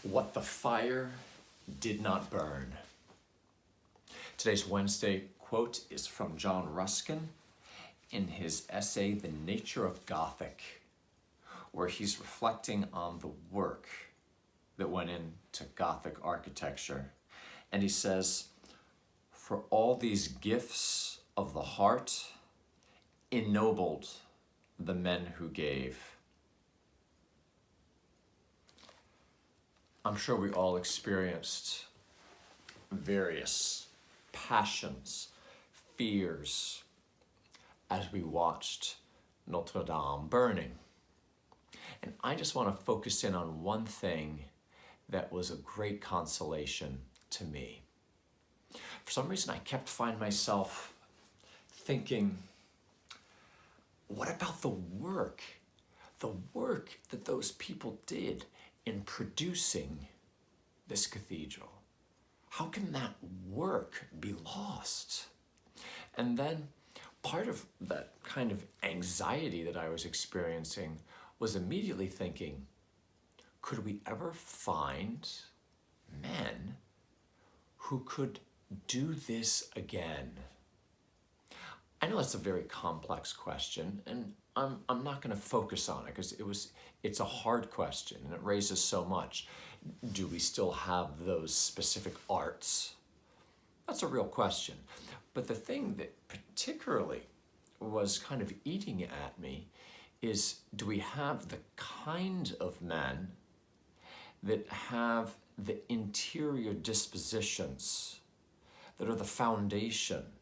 What the fire did not burn. Today's Wednesday quote is from John Ruskin in his essay, The Nature of Gothic, where he's reflecting on the work that went into Gothic architecture. And he says, "For all these gifts of the heart ennobled the men who gave." I'm sure we all experienced various passions, fears, as we watched Notre Dame burning. And I just want to focus in on one thing that was a great consolation to me. For some reason, I kept finding myself thinking, what about the work that those people did in producing this cathedral? How can that work be lost? And then part of that kind of anxiety that I was experiencing was immediately thinking, could we ever find men who could do this again? I know that's a very complex question, and I'm not going to focus on it because it's a hard question and it raises so much. Do we still have those specific arts? That's a real question. But the thing that particularly was kind of eating at me is, do we have the kind of men that have the interior dispositions that are the foundation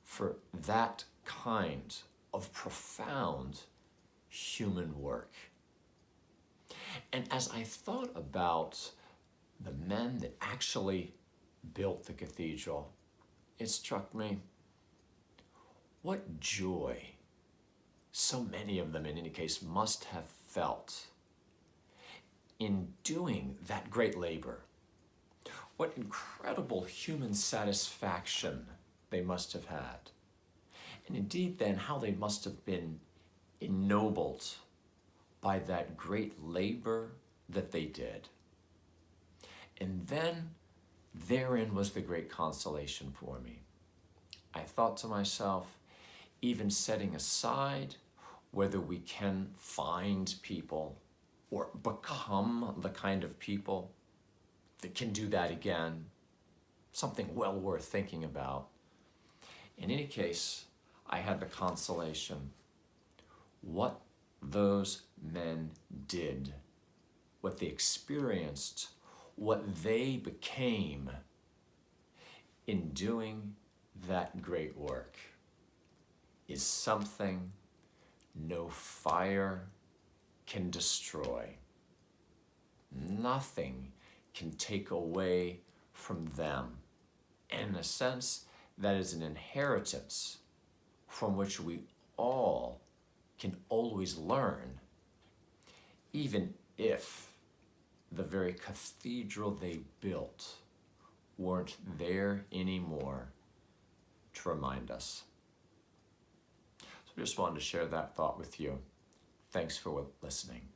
for that kind of profound human work? And as I thought about the men that actually built the cathedral, it struck me what joy so many of them, in any case, must have felt in doing that great labor. What incredible human satisfaction they must have had. And indeed then, how they must have been ennobled by that great labor that they did. And then therein was the great consolation for me. I thought to myself, even setting aside whether we can find people or become the kind of people that can do that again, something well worth thinking about. In any case, I had the consolation. What those men did, what they experienced, what they became in doing that great work is something no fire can destroy. Nothing can take away from them. And in a sense, that is an inheritance from which we all can always learn, even if the very cathedral they built weren't there anymore to remind us. So I just wanted to share that thought with you. Thanks for listening.